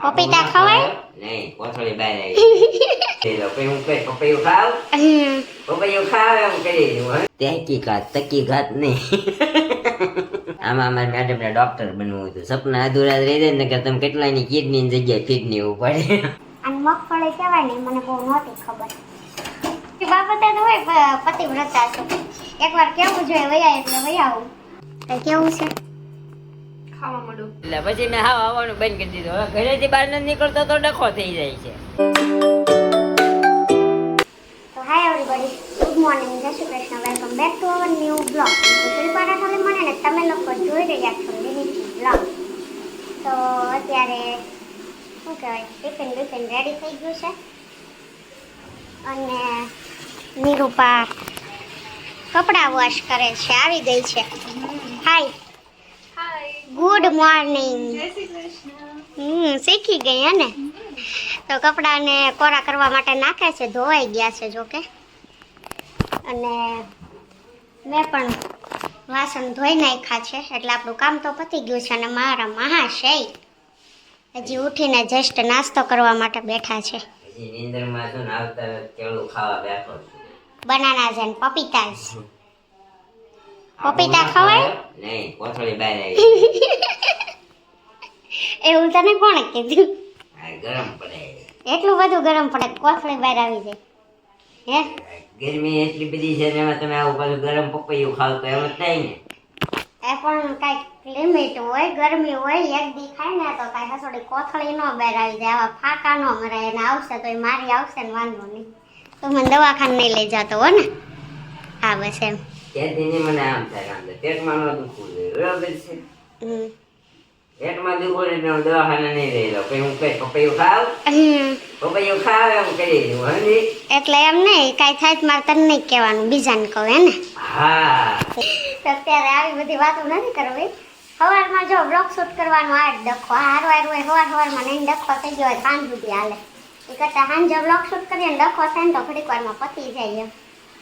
પપીતા ખવાય નહીં કોથળી બહાર આવી તે લોકો હું કઈ પપૈયું ખાવ પપૈયું ખાવ એમ કરી તકીઘાત નહીં આમાં અમારે મેડમને ડોક્ટર બનવું હતું સપના અધૂરા રહી જાય ને કે તમે કેટલાની કિડની જગ્યાએ કિડની ઉપાડે અને મગફળી કહેવાય ને મને બહુ નહોતી ખબર કે બાબતે તો હોય પતિવ્રતા છો એકવાર કેવું જોઈએ વયા એટલે વયાવું કઈ કેવું છે ખાવા મળું એટલે પછી મેં આવવાનું બંધ કરી દીધું હવે ઘરેથી બહાર નથી નીકળતો તો ડખો થઈ જાય છે તો હાય everybody good morning Jai Shri Krishna welcome back to our new blog સુલપારા ખાલી મને ને તમે લોકો જોઈ રહ્યા છો મિની બ્લોગ તો અત્યારે શું કહેવાય ટિફિન રેડી થઈ ગયું છે અને નિરૂપા કપડાં વોશ કરે છે આવી ગઈ છે હાય ગુડ મોર્નિંગ શીખી ગઈ હે ને તો કપડાને કોરા કરવા માટે નાખે છે ધોવાઈ ગયા છે જોકે અને મેં પણ વાસણ ધોઈ નાખ્યા છે એટલે આપણું કામ તો પતી ગયું છે અને મારા મહાશય હજી ઉઠીને જસ્ટ નાસ્તો કરવા માટે બેઠા છે પછી નીંદરમાં છું ને આવતા કેળું ખાવા બેઠો છું બનાના છે ને પપીતા છે પપીતા ખવાય નહીં કોથળી બહાર આવી એવું તને કોણે કીધું આ ગરમ પડે એટલું બધું ગરમ પડે કોથળી બહાર આવી જાય હે ગરમી એટલી બધી છે ને એમાં તમે આવું પાછું ગરમ પપૈયું ખાવ તો એમ જ થાય ને એ પણ કાંઈક લિમિટ હોય ગરમી હોય એક દી ખાય ને તો કાંઈ હસોડી કોથળી ન બહાર આવી જાય આવા ફાકા ન મરાય એને આવશે તો એ મારી આવશે ને વાંધો નહીં તો મને દવાખાને નહીં લઈ જતો હો ને હા બસ એમ ત્યાંથી નહીં મને આમ થાય આમ પેટમાં ન દુખવું જોઈએ બરાબર છે પેટમાં દુખવું એટલે હું દવાખાને નહીં રહી લઉં પછી હું કઈ પપૈયું ખાવ એમ કરી દઉં સમજી એટલે એમ નહીં કાંઈ થાય તો મારે તને નહીં કહેવાનું બીજાને કહું હે ને હા તો અત્યારે આવી બધી વાતો નથી કરવી સવારમાં જો બ્લોગ શૂટ કરવાનો આ જ ડખો હારું હોય સવારમાં નહીં ડખો થઈ ગયો હોય 5 સુધી હાલે એ કરતાં સાંજે બ્લોગ શૂટ કરીએ ને ડખો થાય ને તો ઘડીક વારમાં પતી જાય એમ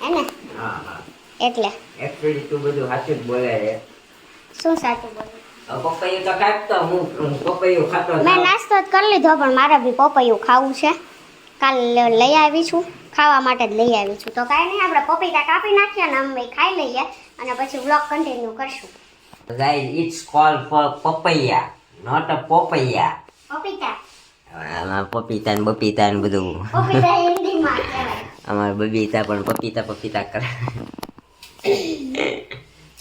હે ને હા હા એટલે એકચ્યુઅલી તું બધું સાચું જ બોલે છે શું સાચું બોલું પપૈયું તો ખાતો હું પપૈયું ખાતો મેં નાસ્તો જ કરી લીધો પણ મારે બી પપૈયું ખાવું છે કાલ લઈ આવી છું ખાવા માટે જ લઈ આવી છું તો કાંઈ નહીં આપણે પપૈયા કાપી નાખીએ અને અમે ખાઈ લઈએ અને પછી બ્લોગ કન્ટિન્યુ કરશું Guys, it's called for papaya, not a papaya. પપીતા આમાં પપીતા ને બપીતા ને બધું પપીતા હિન્દીમાં કહેવાય અમારે બબીતા પણ પપીતા કરે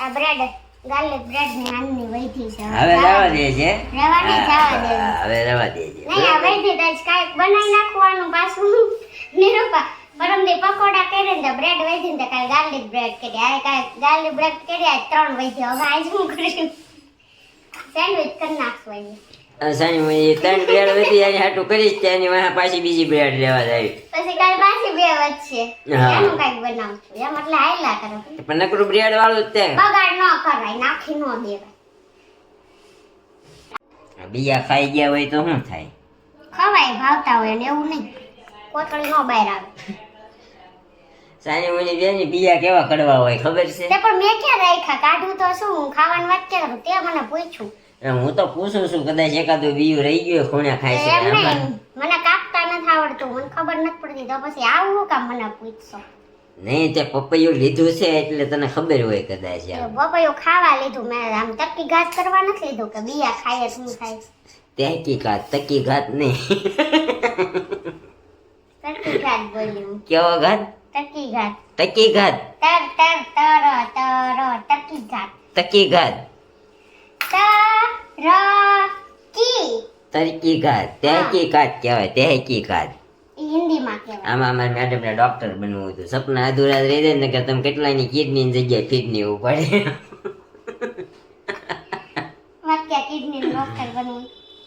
આ બ્રેડ ગાર્લિક બ્રેડ ની આની વૈધી છે હવે રવા દે છે રવાની જવા દે હવે રવા દે છે નહીં આ વૈધી તો કાંઈક બનાવી નાખવાનું પાછું નિરૂપા પરમદી પકોડા કરે ને બ્રેડ વૈધી ને કાંઈ ગાર્લિક બ્રેડ કરી આ કાંઈ ગાર્લિક બ્રેડ કરી આ 3 વૈધી હવે આજ હું કરીશું સેન્ડવિચ કરી નાખશું સાની મેં 3 બ્રેડ વધી એની હાટું કરીશ તેની વાહ પાછી બીજી બ્રેડ લેવા જાય પછી કાલ પાછી 2 વચ્ચે એનું કાંઈક બનાવશું એમ એટલે હાયલા કરો પણ નકરું બ્રેડ વાળું જ તે બગાડ ન કરાય નાખી ન દેવાય બીજા ખાઈ ગયા હોય તો શું થાય ખવાય ભાવતા હોય ને એવું નહીં કોથળી ન બહાર આવે સાની મુની બેની બીજા કેવા કડવા હોય ખબર છે તે પણ મેં ક્યાં રાખ્યા કાઢું તો શું હું ખાવાની વાત કે કરું તે મને પૂછ્યું હું તો પૂછું છું કદાચ એકાદું બીયું રહી ગયું ખૂણે ખાય છે એમ નહીં મને કાપતા નથી આવડતું મને ખબર નથી પડતી તો પછી આવું કામ મને પૂછશો નહીં તે પપૈયું લીધું છે એટલે તને ખબર હોય કદાચ પપૈયું ખાવા લીધું મેં આમ તકી ઘાત કરવા નથી લીધું કે બીયા ખાય શું થાય તકી ઘાત નહીં તકી ઘાત બોલ્યું કેવો ઘાત તકી ઘાત તકી ઘાત તર તર તર તર તકી ઘાત તકી ઘાત તરકી ઘાત તહેકી ઘાત કહેવાય તહેકી ઘાત હિન્દીમાં કહેવાય આમાં અમારે મેડમને ડોક્ટર બનવું હતું સપના અધૂરા રહી જાય ને કે તમે કેટલાની કિડની જગ્યાએ કિડની ઉપાડે વાક્ય કિડની ડોક્ટર બનવું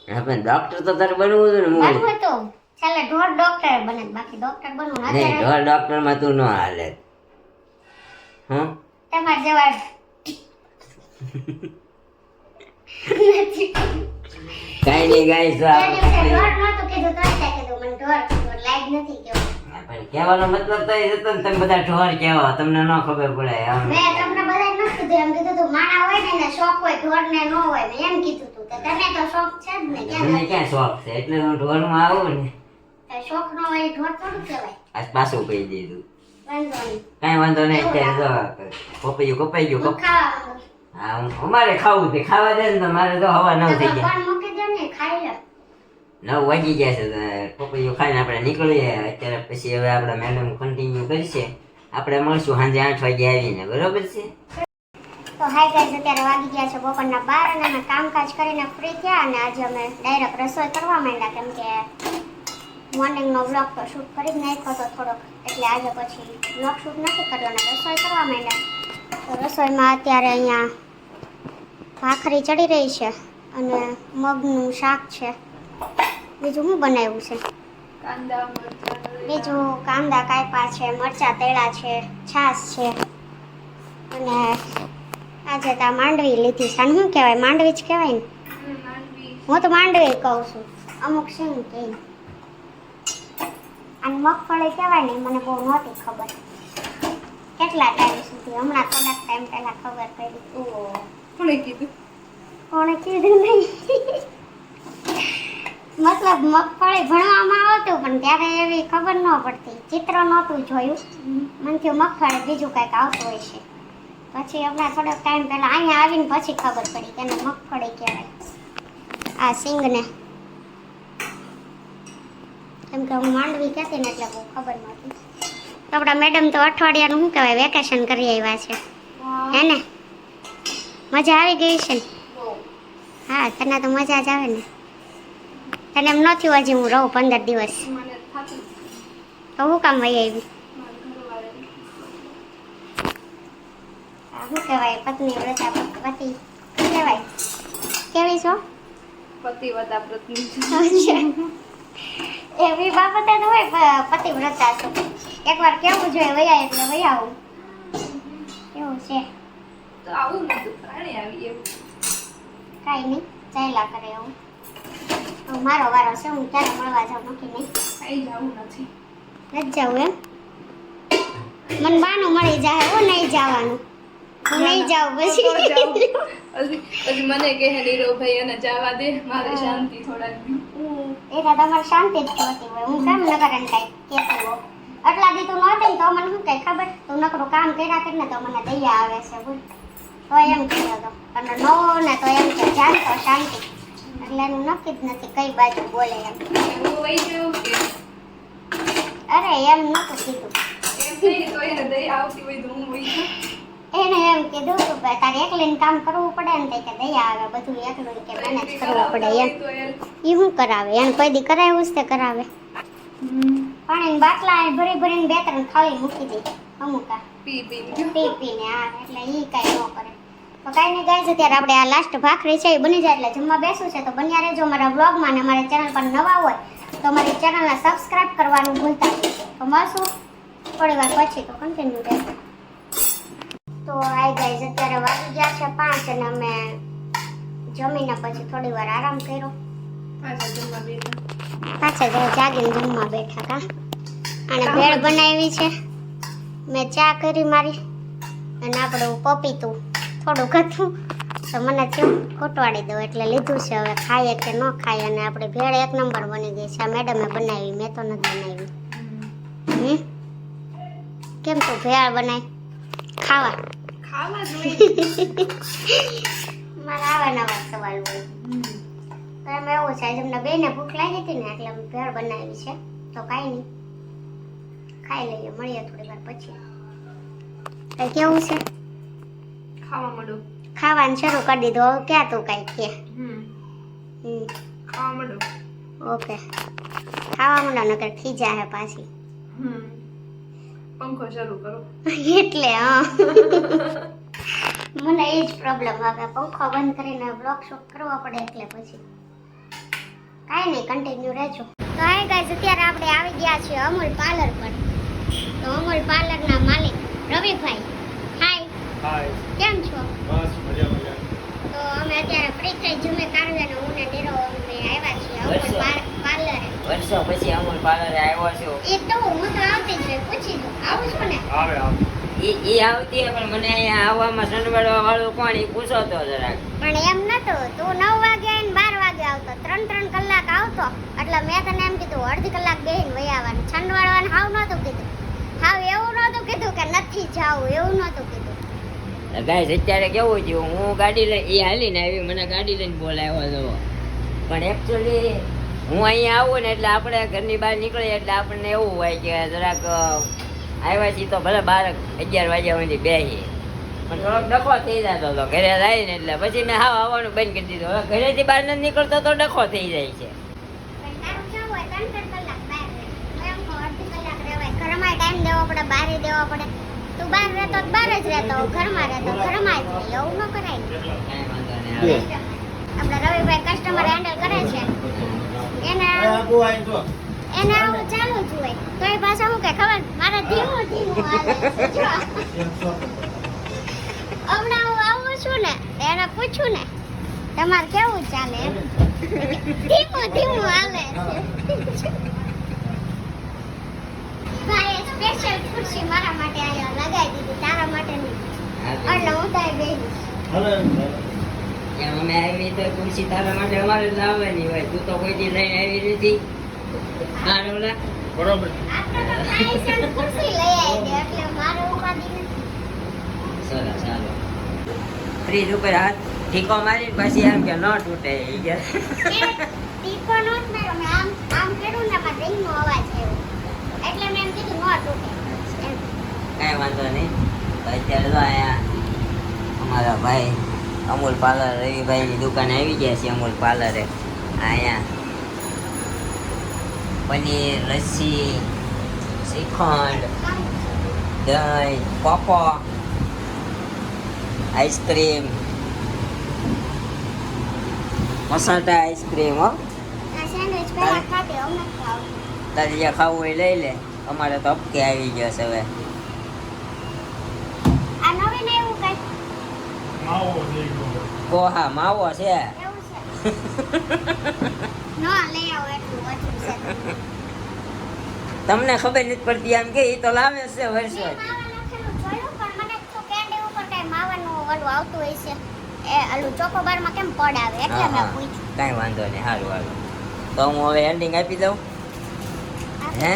હા પણ ડોક્ટર તો તારે બનવું હતું ને બનવું હતું છેલ્લે ઢોર ડોક્ટર બને બાકી ડોક્ટર બનવું નહીં ઢોર ડોક્ટર માં તું ન હાલે હં તમાર જેવા કઈ નહીં ગાઈસ ઢોર નહોતું કીધું તો એટલે કીધું મને ઢોર કીધું લાઈક નથી કેવું કહેવાનો મતલબ તો એ હતો ને તમે બધા ઢોર કહેવા તમને ન ખબર પડે આમ મેં તમને બધાને કીધું એમ કીધું તું માણા હોય ને એને શોખ હોય ઢોરને ન હોય મેં એમ કીધું તું તો તને તો શોખ છે જ ને કેમ મને ક્યાં શોખ છે એટલે હું ઢોરમાં આવું ને તો શોખ ન હોય એ ઢોર થોડું કહેવાય આજ પાછું કહી દીધું વાંધો નહીં કાંઈ વાંધો નહીં અત્યારે જો કપાઈ ગયું હું ખાવા માંગુ હા અમારે ખાવું છે ખાવા દે ને તો મારે તો હવા ન થઈ તો ગયા પણ મૂકી દે ને ખાઈ લે 9 વાગી ગયા છે તો પપૈયું ખાઈને આપણે નીકળીએ અત્યારે પછી હવે આપણા મેડમ કન્ટિન્યુ કરશે આપણે મળશું સાંજે 8 વાગે આવીને બરોબર છે તો હાય ગાઈઝ અત્યારે વાગી ગયા છે બપોરના 12 અને અમે કામકાજ કરીને ફ્રી થયા અને આજે અમે ડાયરેક્ટ રસોઈ કરવા માંડ્યા કેમ કે મોર્નિંગનો વ્લોગ તો શૂટ કરી જ નાખ્યો હતો થોડોક એટલે આજે પછી વ્લોગ શૂટ નથી કર્યો અને રસોઈ કરવા માંડ્યા તો રસોઈમાં અત્યારે અહીંયા ભાખરી ચડી રહી છે અને મગનું શાક છે બીજું શું બનાવ્યું છે બીજું કાંદા કાપ્યા છે મરચાં તળ્યા છે છાશ છે અને આજે તો આ માંડવી લીધી છે આને શું કહેવાય માંડવી જ કહેવાય ને હું તો માંડવી કહું છું અમુક શું કે આને મગફળી કહેવાય ને મને બહુ નહોતી ખબર કેટલા ટાઈમ સુધી હમણાં થોડાક ટાઈમ પહેલા ખબર પડી કોણે કીધું નહીં મતલબ મગફળી ભણવામાં આવતું પણ ત્યારે એવી ખબર ન પડતી ચિત્ર નહોતું જોયું મને થયું મગફળી બીજું કંઈક આવતું હોય છે પછી હમણાં થોડોક ટાઈમ પહેલા અહીંયા આવીને પછી ખબર પડી કે એને મગફળી કહેવાય આ સિંગને કેમ કે હું માંડવી કહેતી ને એટલે બહુ ખબર નહોતી તો આપણા મેડમ તો અઠવાડિયાનું શું કહેવાય વેકેશન કરી આવ્યા છે હે ને મજા આવી ગઈ છે ને હા તને તો મજા જ આવે ને તને એમ નથી હજી હું રહું 15 દિવસ તો હું કામ વહી આવી શું કહેવાય પત્ની વ્રતા પતિ કહેવાય કેવી છો પતિવ્રતા પત્ની એવી બાબતે તો હોય પતિવ્રતા છો એકવાર કેવું જોઈએ વયા એટલે વયા આવું કેવું છે તો આવું નતું પ્રાણી આવી એવું કાંઈ નહીં ચાલ્યા કરે એવું હવે મારો વારો છે હું ક્યારે મળવા જાઉં નક્કી નહીં કઈ જવું નથી નથી જવું એમ મને બાનું મળી જાય હું નહીં જવાનું હું નહીં જાઉં પછી પછી મને કહે નીરવભાઈ એને જવા દે મારે શાંતિ થોડાક દી એના તમારે શાંતિ જ જોતી હોય હું કેમ નકર એને કાંઈ કહેતી હોઉં આટલા દી તું નહોતી ને તો મને શું કઈ ખબર તું નકરું કામ કર્યા કરીને તો મને દયા આવે છે બોલ તો એમ કહેતો હતો અને નો ને તો એમ કે જાણતો શાંતિ એટલે એનું નક્કી જ નથી કઈ બાજુ બોલે એમ એવું હોય જેવું કે અરે એમ નહોતું કીધું એમ નહીં તો એને દયા આવતી હોય તો હું હોય છું એને એમ કીધું કે ભાઈ તારે એકલીને કામ કરવું પડે ને તે કે દયા આવે બધું એકલું કે મેનેજ કરવું પડે એમ એ શું કરાવે એને કોઈ દી કરાવ્યું જ તે કરાવે પાણીની બાટલા એ ભરી ભરીને 2-3 થાળી મૂકી દે અમુક પી પીને પી પીને હા એટલે ઈ કાંઈ ન કરે તો કાંઈ નહીં ગાઈઝ અત્યારે આપણે આ લાસ્ટ ભાખરી છે એ બની જાય એટલે જમવા બેસું છે તો બન્યા રહેજો મારા બ્લોગમાં અને મારી ચેનલ પર નવા હોય તો મારી ચેનલને સબસ્ક્રાઇબ કરવાનું ભૂલતા નહીં તો મળશું થોડી વાર પછી તો કન્ટિન્યુ રહેશે તો આઈ ગાઈઝ અત્યારે વાગી ગયા છે 5 અને અમે જમીને પછી થોડી વાર આરામ કર્યો પાછા જમવા બેઠા પાછા જાગીને જમવા બેઠા કા અને ભેળ બનાવી છે મેં ચા કરી મારી અને આપણું પપીતું થોડુંક હતું તો મને થયું કોટવાડી દઉં એટલે લીધું છે હવે ખાઈએ કે ન ખાઈએ અને આપણી ભેળ 1 નંબર બની ગઈ છે આ મેડમે બનાવી મેં તો નથી બનાવી કેમ તું ભેળ બનાવી ખાવા ખાવા જોઈએ મારા આવા નવા સવાલ હોય તો એમ એવું છે આજે અમને બેને ભૂખ લાગી હતી ને એટલે અમે ભેળ બનાવી છે તો કાંઈ નહીં ખાઈ લઈએ મળીએ થોડી વાર પછી કઈ કેવું છે ખાવા માંડો ખાવાનું શરૂ કરી દીધું હવે ક્યાં તું કાંઈ કે ખાવા માંડો ઓકે ખાવા માંડો નકર ખીજા હે પાછી પંખો શરૂ કરો એટલે હા મને એ જ પ્રોબ્લેમ આવે પંખો બંધ કરીને બ્લોગ શૂટ કરવો પડે એટલે પછી કાંઈ નહીં કન્ટિન્યુ રહેજો તો હાય ગાઈઝ અત્યારે આપણે આવી ગયા છીએ અમૂલ પાર્લર પર તો અમૂલ પાર્લરના માલિક રવિભાઈ હાય કેમ છો તો અમે અત્યારે ફ્રી થઈ જમે કાઢી અને હું ને નીરવ અમે આવ્યા છીએ અમૂલ પાર્લરે વર્ષો પછી અમૂલ પાર્લરે આવ્યો છું એ તો હું તો આવતી જ હોય પૂછી દઉં આવું છું ને આવે ઈ આવતી હે, પણ મને અહીંયા આવવામાં સંડવાડવા વાળું કોણ ઈ પૂછો તો જરાક. પણ એમ નતું, તું 9 વાગે આવીને 12 વાગે આવતો, 3 કલાક આવતો, એટલે મેં તને એમ કીધું અડધી કલાક બેહીને વહી આવવાનું. છંડવાડવાનું હાવ નહોતું કીધું, હાવ એવું નહોતું કીધું કે નથી જાવું, એવું નહોતું કીધું. ગાઈસ અત્યારે કેવું થયું, હું ગાડી લઈ ઈ હાલીને આવી, મને ગાડી લઈને બોલાવ્યો હતો, પણ એકચ્યુઅલી હું અહીંયા આવું ને એટલે આપણે ઘરની બહાર નીકળીએ એટલે આપણને એવું હોય કે જરાક આવ્યા છીએ તો ભલે 11 વાગ્યા સુધી બેસીએ, પણ થોડોક ડખો થઈ જતો હતો ઘરે જાય ને એટલે પછી મેં હાવ આવવાનું બંધ કરી દીધું. હવે ઘરેથી બહાર નથી નીકળતો તો ડખો થઈ જાય છે. પણ તારું જવું હોય 3 કલાક બહાર રહે. હું એમ કહું અડધી કલાક રહેવાય, ઘરમાં ટાઈમ દેવો પડે, બહાર દેવો પડે. તું બહાર રહેતો તો બહાર જ રહેતો, ઘરમાં રહેતો ઘરમાં જ રહે. એવું ન કરાય. કાંઈ વાંધો નહીં આવે. આપણા રવિભાઈ કસ્ટમર હેન્ડલ કરે છે, એને આવું ચાલુ જ હોય. તો એ પાછા શું કે ખબર, મારે ધીમું ધીમું હાલે છે. જો. હમણાં હું આવું છું ને, એને પૂછ્યું ને તમારે કેવું ચાલે એમ. ધીમું ધીમું હાલે છે. ભાઈએ સ્પેશિયલ ખુરશી મારા માટે અહીંયા લગાવી દીધી, તારા માટે નહીં. એટલે હું તારે બેહીશ. એમ અમે આવી તો ખુરશી તારા માટે અમારે લાવવાની હોય, તું તો કોઈ દી લઈને આવી નથી. હા રોલા બરોબર. આપણે તો સ્પેશિયલ ખુરશી લઈ આવી દે, એટલે મારે ઉપાધિ નથી. સરસ ચાલો. ફ્રીજ ઉપર હાથ ઠીકો મારી પછી એમ કે ન તૂટે ઈ કે ટીકો નો જ માર્યો, મેં આમ કર્યું ને એમાં રિંગનો અવાજ આવ્યો, એટલે મેં એમ કીધું ન તૂટે એમ. કાંઈ વાંધો નહીં. તો અત્યારે તો અહીંયા અમારા ભાઈ અમૂલ પાર્લર રવિભાઈની દુકાને આવી ગયા છે. અમૂલ પાર્લરે અહીંયા પનીર, લસ્સી, શ્રીખંડ, દહીં, પોપો, આઈસ્ક્રીમ, મસાટા આઈસ્ક્રીમ. હો આ સેન્ડવિચ પહેલા ખાધી, અમે ખાવ. તારે જે ખાવું હોય લઈ લે. અમારે તો હપકે આવી ગયો છે હવે. આ નવીન એવું કઈ માવો થઈ ગયો. પોહા માવો છે. એવું છે. નો લઈ આવો એટલું ઓછું છે. તમને ખબર નથી પડતી એમ કે ઈ તો લાવે છે વર્ષો. મેં માવા લખેલું જોયું, પણ મને તો કેન્ડી ઉપર કઈ માવાનું ઓલું આવતું હોય છે. એ આલું ચોકોબારમાં કેમ પડ આવે, એટલે મેં પૂછ્યું. કાંઈ વાંધો નહીં. સારું હારું. તો હું હવે એન્ડિંગ આપી દઉં. હે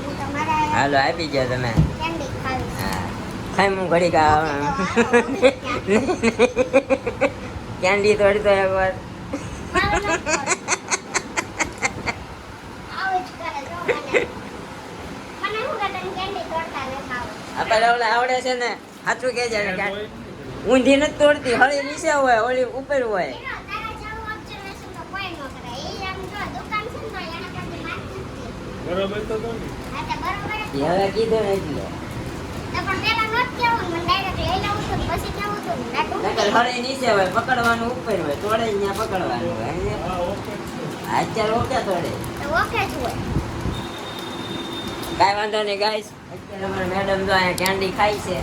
હું તમારા હાલો આપી જાઓ તમે. કેન્ડી ખાવીશ. હા ખાઈ હું ઘડી કેન્ડી તોડી તો એક વાર. મારું નથી પડતું. આવું જ કરે જો મને. મને શું કે તને કેન્ડી તોડતા નથી આવડતું. આપણે ઓલા આવડે છે ને, સાચું કે છે ને, ઊંધી નથી તોડતી, હળી નીચે હોય, ઓલી ઉપર હોય. હીરો, તારા જેવું observation તો કોઈ ન કરે. ઈ આમ જો દુકાન છે ને તો એના કરતી વાત નથી. બરોબર તો તો ને. હા તે બરોબર જ. ઈ હવે કીધું ને એટલે. તો પણ પેલા નોટ કેવું ને, મને ડાયરેક્ટ લઈ લઉં છું ને પછી કેવું છું ને, ના નકર તૂટી. હળી નીચે હોય, પકડવાનું ઉપર હોય, તોડે ત્યાં પકડવાનું હોય. હા ઓકે. અત્યારે ઓકે તોડે. તો ઓકે જ હોય. કાંઈ વાંધો નહીં ગાઈસ. અત્યારે અમારા મેડમ તો અહીંયા કેન્ડી ખાય છે.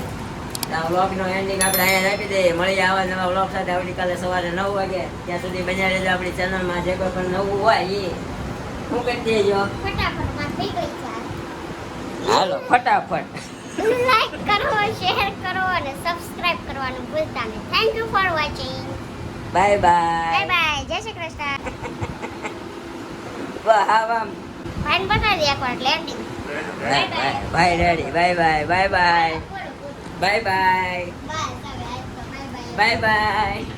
તો આ વ્લોગનો એન્ડિંગ આપણે અહીંયા આપી દઈએ. મળીએ આવા નવા વ્લોગ સાથે આવતીકાલે સવારે 9 વાગે. ત્યાં સુધી બન્યા રહેજો આપણી ચેનલમાં. જે કોઈ પણ નવું હોય એ શું કરી દેજો. ફટાફટ માં થઈ ગઈ છે. હાલો ફટાફટ. લાઈક કરો, શેર કરો અને સબસ્ક્રાઇબ કરવાનું ભૂલતા નહીં. Thank you for watching. Bye bye bye. Bye. જય શ્રી કૃષ્ણ. વાહ આમ ફાઇન બતાવી દે એકવાર landing. Bye ready. Bye bye. Bye bye. Bye bye. Bye. Bye by.